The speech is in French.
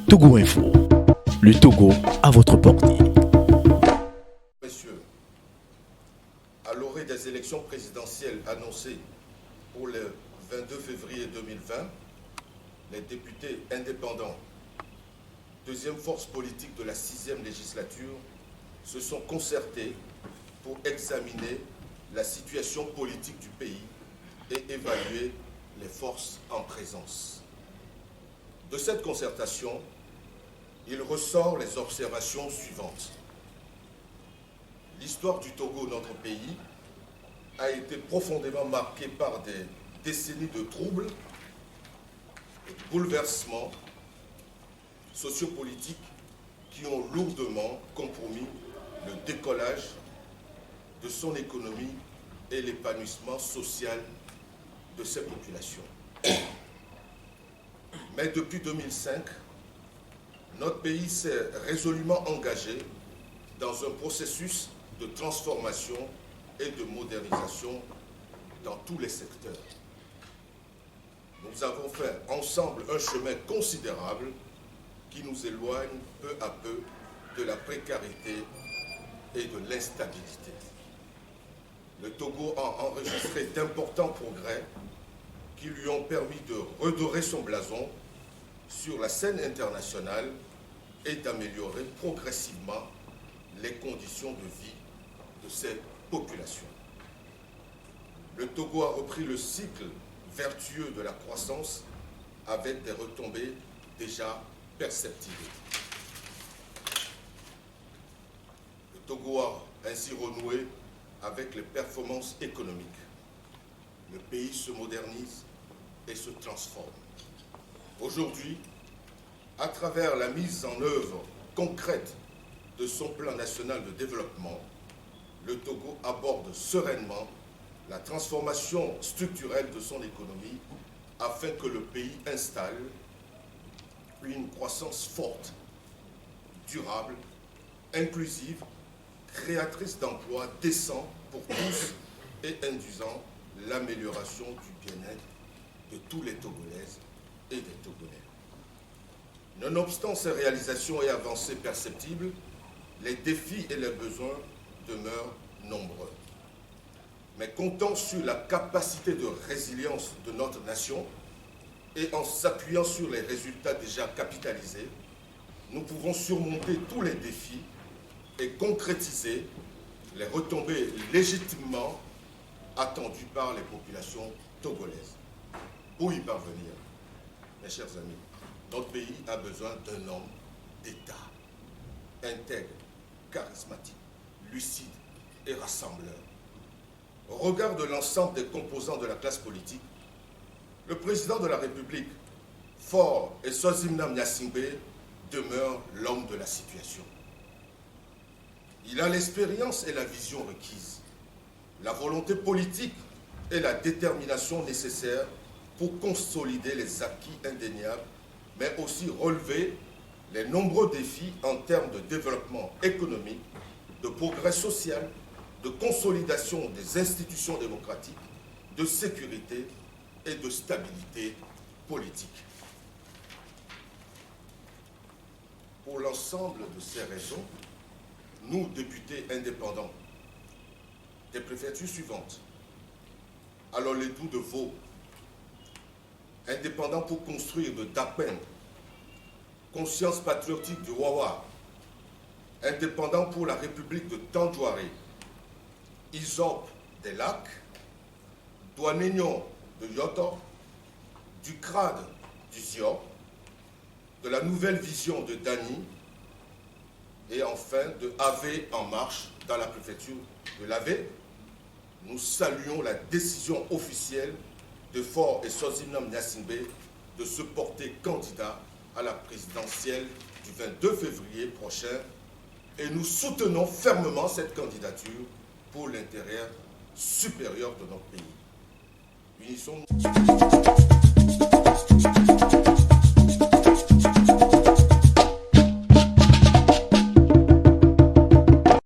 Togo Info. Le Togo à votre portée. Messieurs, à l'orée des élections présidentielles annoncées pour le 22 février 2020, les députés indépendants, deuxième force politique de la 6e législature, se sont concertés pour examiner la situation politique du pays et évaluer les forces en présence. De cette concertation, il ressort les observations suivantes. L'histoire du Togo, notre pays, a été profondément marquée par des décennies de troubles et de bouleversements sociopolitiques qui ont lourdement compromis le décollage de son économie et l'épanouissement social de ses populations. Mais depuis 2005, notre pays s'est résolument engagé dans un processus de transformation et de modernisation dans tous les secteurs. Nous avons fait ensemble un chemin considérable qui nous éloigne peu à peu de la précarité et de l'instabilité. Le Togo a enregistré d'importants progrès qui lui ont permis de redorer son blason sur la scène internationale et d'améliorer progressivement les conditions de vie de ses populations. Le Togo a repris le cycle vertueux de la croissance avec des retombées déjà perceptibles. Le Togo a ainsi renoué avec les performances économiques. Le pays se modernise et se transforme. Aujourd'hui, à travers la mise en œuvre concrète de son plan national de développement, le Togo aborde sereinement la transformation structurelle de son économie afin que le pays installe une croissance forte, durable, inclusive, créatrice d'emplois décents pour tous et induisant l'amélioration du bien-être de tous les Togolaises et des Togolais. Nonobstant ces réalisations et avancées perceptibles, les défis et les besoins demeurent nombreux. Mais comptant sur la capacité de résilience de notre nation et en s'appuyant sur les résultats déjà capitalisés, nous pouvons surmonter tous les défis et concrétiser les retombées légitimement attendues par les populations togolaises. Pour y parvenir, mes chers amis, notre pays a besoin d'un homme d'État, intègre, charismatique, lucide et rassembleur. Au regard de l'ensemble des composants de la classe politique, le président de la République, Faure Essozimna Gnassingbé, demeure l'homme de la situation. Il a l'expérience et la vision requise, la volonté politique et la détermination nécessaires pour consolider les acquis indéniables, mais aussi relever les nombreux défis en termes de développement économique, de progrès social, de consolidation des institutions démocratiques, de sécurité et de stabilité politique. Pour l'ensemble de ces raisons, nous, députés indépendants des préfectures suivantes, alors les Doux de Vaud, indépendants pour construire de Dapen, conscience patriotique du Wawa, indépendants pour la République de Tandjouaré, Isop des Lacs, Douanignon de Yotor, du CRAD du Zior, de la Nouvelle Vision de Dany et enfin de AV en marche dans la préfecture de l'AV, nous saluons la décision officielle de Faure Essozimna Gnassingbé de se porter candidat à la présidentielle du 22 février prochain et nous soutenons fermement cette candidature pour l'intérêt supérieur de notre pays. Unissons-nous.